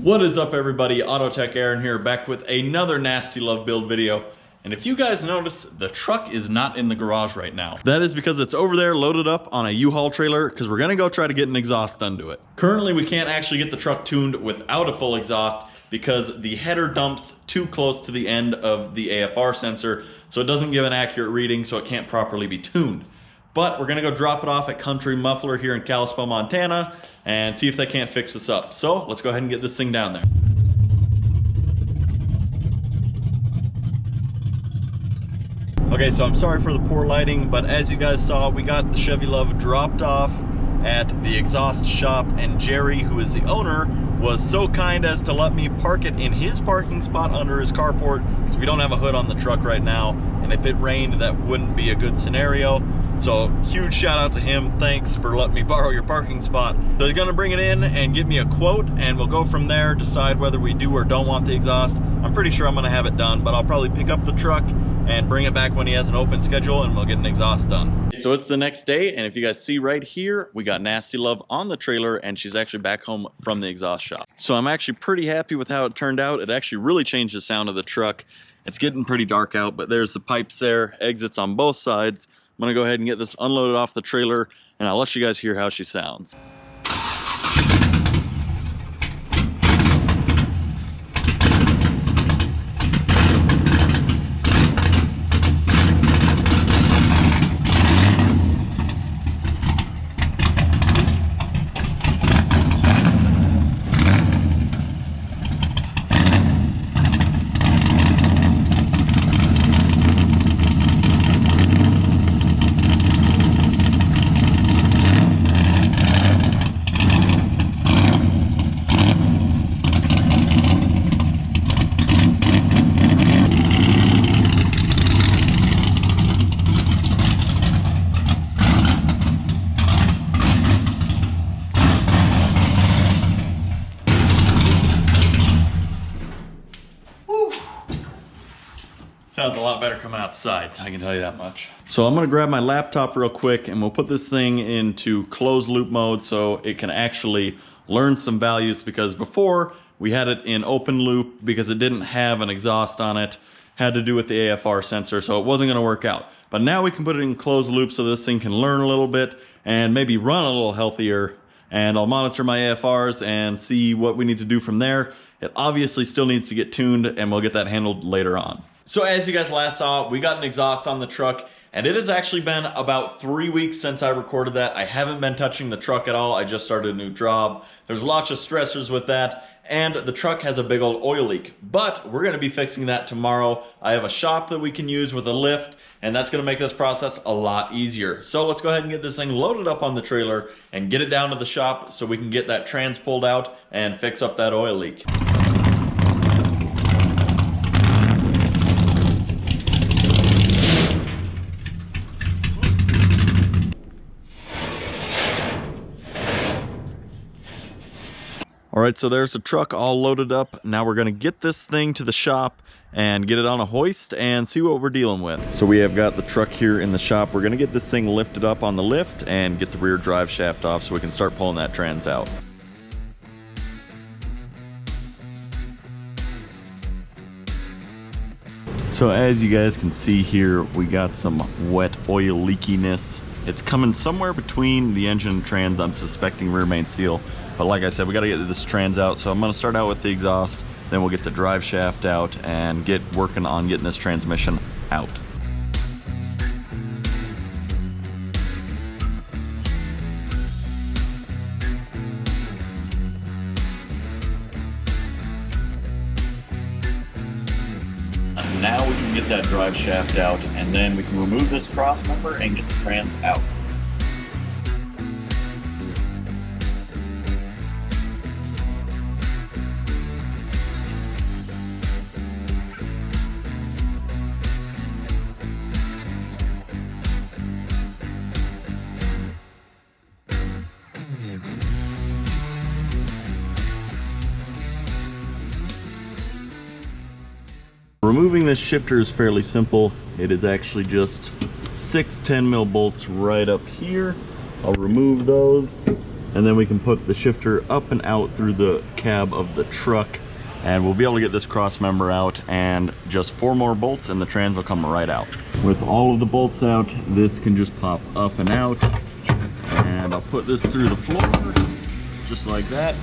What is up, everybody? Autotech Aaron here, back with another Nasty Love build video. And if you guys notice, the truck is not in the garage right now. That is because it's over there loaded up on a U-Haul trailer because we're gonna go try to get an exhaust done to it. Currently, we can't actually get the truck tuned without a full exhaust because the header dumps too close to the end of the AFR sensor, so it doesn't give an accurate reading, so it can't properly be tuned. But we're gonna go drop it off at Country Muffler here in Kalispell, Montana, and see if they can't fix this up. So let's go ahead and get this thing down there. Okay, so I'm sorry for the poor lighting, but as you guys saw, we got the Chevy Luv dropped off at the exhaust shop, and Jerry, who is the owner, was so kind as to let me park it in his parking spot under his carport because we don't have a hood on the truck right now, and if it rained, that wouldn't be a good scenario. So huge shout out to him. Thanks for letting me borrow your parking spot. So he's gonna bring it in and give me a quote, and we'll go from there, decide whether we do or don't want the exhaust. I'm pretty sure I'm gonna have it done, but I'll probably pick up the truck and bring it back when he has an open schedule, and we'll get an exhaust done. So it's the next day, and if you guys see right here, we got Nasty Love on the trailer, and she's actually back home from the exhaust shop. So I'm actually pretty happy with how it turned out. It actually really changed the sound of the truck. It's getting pretty dark out, but there's the pipes there, exits on both sides. I'm gonna go ahead and get this unloaded off the trailer, and I'll let you guys hear how she sounds. Sounds a lot better coming out the sides, I can tell you that much. So I'm gonna grab my laptop real quick, and we'll put this thing into closed loop mode so it can actually learn some values, because before we had it in open loop because it didn't have an exhaust on it, had to do with the AFR sensor, so it wasn't gonna work out. But now we can put it in closed loop so this thing can learn a little bit and maybe run a little healthier, and I'll monitor my AFRs and see what we need to do from there. It obviously still needs to get tuned, and we'll get that handled later on. So as you guys last saw, we got an exhaust on the truck, and it has actually been about 3 weeks since I recorded that. I haven't been touching the truck at all. I just started a new job. There's lots of stressors with that, and the truck has a big old oil leak. But we're gonna be fixing that tomorrow. I have a shop that we can use with a lift, and that's gonna make this process a lot easier. So let's go ahead and get this thing loaded up on the trailer and get it down to the shop so we can get that trans pulled out and fix up that oil leak. All right, so there's the truck all loaded up. Now we're gonna get this thing to the shop and get it on a hoist and see what we're dealing with. So we have got the truck here in the shop. We're gonna get this thing lifted up on the lift and get the rear drive shaft off so we can start pulling that trans out. So as you guys can see here, we got some wet oil leakiness. It's coming somewhere between the engine and trans. I'm suspecting rear main seal. But like I said, we gotta get this trans out. So I'm gonna start out with the exhaust, then we'll get the drive shaft out and get working on getting this transmission out. And now we can get that drive shaft out, and then we can remove this cross member and get the trans out. Removing this shifter is fairly simple. It is actually just 6 10 mil bolts right up here. I'll remove those and then we can put the shifter up and out through the cab of the truck, and we'll be able to get this cross member out, and just 4 more bolts and the trans will come right out. With all of the bolts out, this can just pop up and out, and I'll put this through the floor just like that.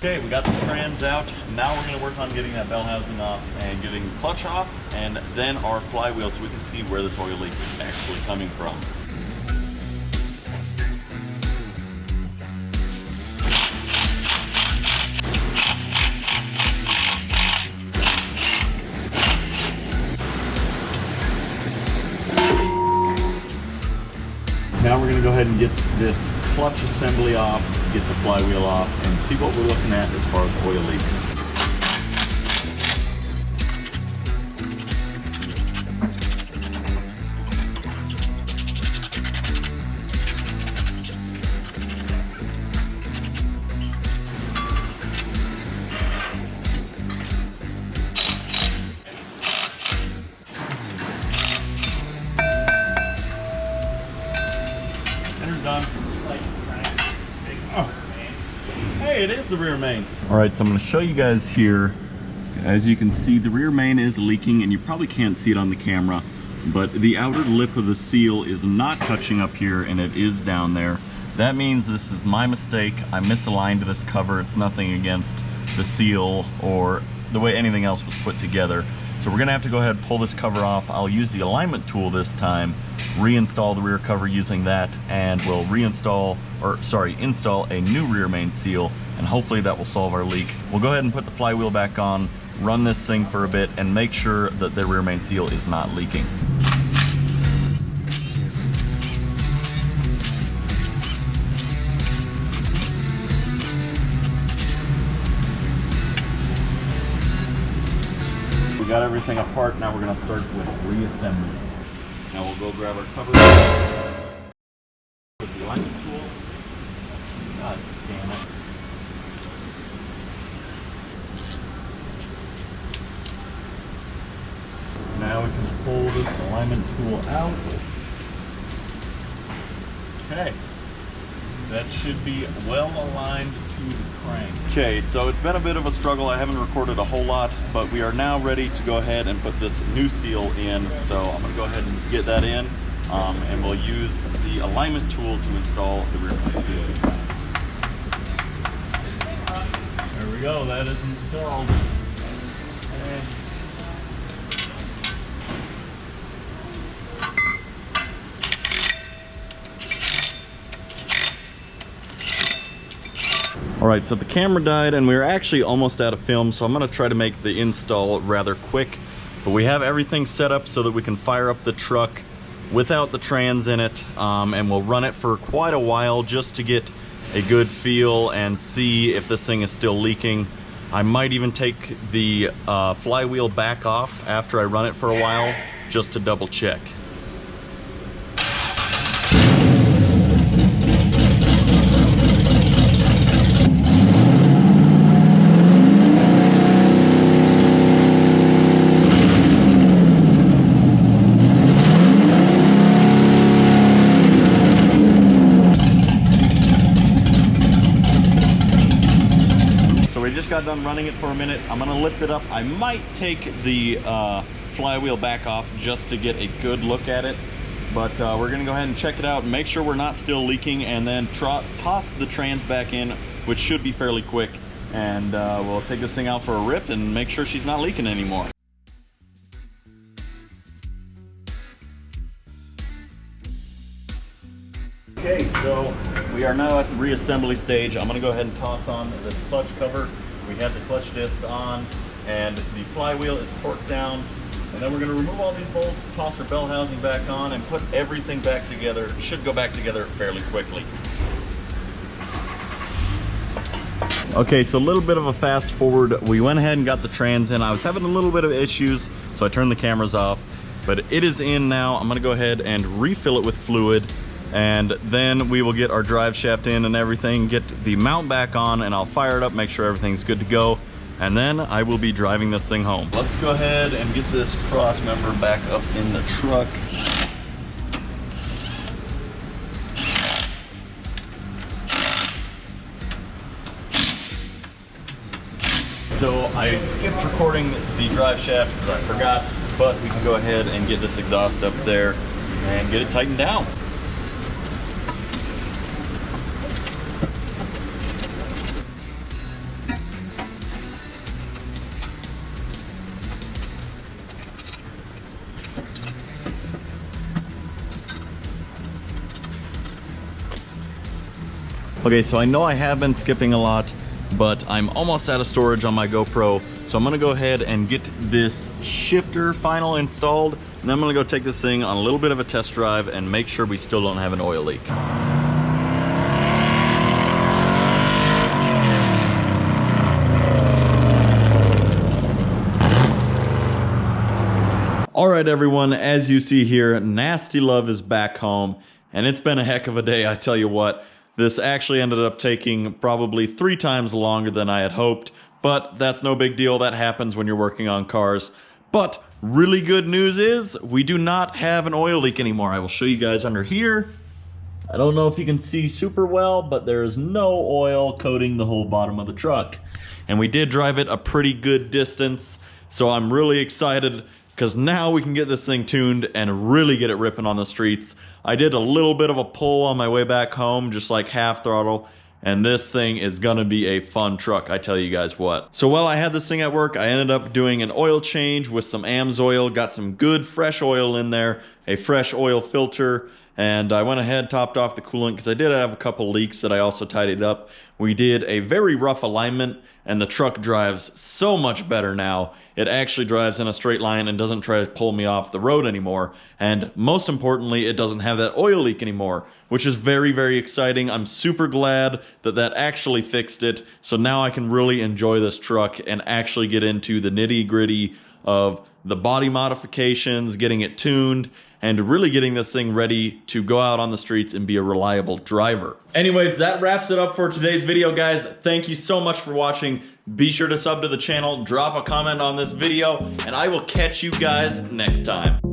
Okay, we got the trans out. Now we're going to work on getting that bell housing off and getting the clutch off, and then our flywheel, so we can see where this oil leak is actually coming from. Now we're going to go ahead and get this clutch assembly off, get the flywheel off, and see what we're looking at as far as oil leaks. Enter's done. Oh. Hey, it is the rear main. All right, so I'm going to show you guys here. As you can see, the rear main is leaking, and you probably can't see it on the camera, but the outer lip of the seal is not touching up here, and it is down there. That means this is my mistake. I misaligned this cover. It's nothing against the seal or the way anything else was put together. So we're gonna have to go ahead and pull this cover off. I'll use the alignment tool this time, reinstall the rear cover using that, and we'll install a new rear main seal, and hopefully that will solve our leak. We'll go ahead and put the flywheel back on, run this thing for a bit, and make sure that the rear main seal is not leaking. We got everything apart. Now we're going to start with reassembly. Now we'll go grab our cover with the alignment tool. God damn it. Now we can pull this alignment tool out. Okay. That should be well aligned to the crank. Okay, so it's been a bit of a struggle. I haven't recorded a whole lot, but we are now ready to go ahead and put this new seal in. So I'm gonna go ahead and get that in, and we'll use the alignment tool to install the rear main seal. There we go, that is installed. Okay. Alright, so the camera died and we were actually almost out of film, so I'm going to try to make the install rather quick. But we have everything set up so that we can fire up the truck without the trans in it, and we'll run it for quite a while just to get a good feel and see if this thing is still leaking. I might even take the flywheel back off after I run it for a while just to double check. Got done running it for a minute. I'm gonna lift it up. I might take the flywheel back off just to get a good look at it, but we're gonna go ahead and check it out and make sure we're not still leaking, and then toss the trans back in, which should be fairly quick, and we'll take this thing out for a rip and make sure she's not leaking anymore. Okay, so we are now at the reassembly stage. I'm gonna go ahead and toss on this clutch cover. We have the clutch disc on and the flywheel is torqued down. And then we're gonna remove all these bolts, toss our bell housing back on and put everything back together. It should go back together fairly quickly. Okay, so a little bit of a fast forward. We went ahead and got the trans in. I was having a little bit of issues, so I turned the cameras off, but it is in now. I'm gonna go ahead and refill it with fluid, and then we will get our drive shaft in and everything, get the mount back on, and I'll fire it up, make sure everything's good to go, and then I will be driving this thing home. Let's go ahead and get this cross member back up in the truck. So I skipped recording the drive shaft because I forgot, but we can go ahead and get this exhaust up there and get it tightened down. Okay, so I know I have been skipping a lot, but I'm almost out of storage on my GoPro. So I'm gonna go ahead and get this shifter final installed, and then I'm gonna go take this thing on a little bit of a test drive and make sure we still don't have an oil leak. All right, everyone, as you see here, Nasty Luv is back home, and it's been a heck of a day, I tell you what. This actually ended up taking probably 3 times longer than I had hoped, but that's no big deal. That happens when you're working on cars. But really good news is we do not have an oil leak anymore. I will show you guys under here. I don't know if you can see super well, but there is no oil coating the whole bottom of the truck. And we did drive it a pretty good distance, so I'm really excited because now we can get this thing tuned and really get it ripping on the streets. I did a little bit of a pull on my way back home, just like half throttle, and this thing is gonna be a fun truck, I tell you guys what. So while I had this thing at work, I ended up doing an oil change with some AMSOIL, got some good fresh oil in there, a fresh oil filter, and I went ahead, topped off the coolant because I did have a couple leaks that I also tidied up. We did a very rough alignment, and the truck drives so much better now. It actually drives in a straight line and doesn't try to pull me off the road anymore. And most importantly, it doesn't have that oil leak anymore, which is very, very exciting. I'm super glad that that actually fixed it. So now I can really enjoy this truck and actually get into the nitty-gritty of the body modifications, getting it tuned, and really getting this thing ready to go out on the streets and be a reliable driver. Anyways, that wraps it up for today's video, guys. Thank you so much for watching. Be sure to sub to the channel, drop a comment on this video, and I will catch you guys next time.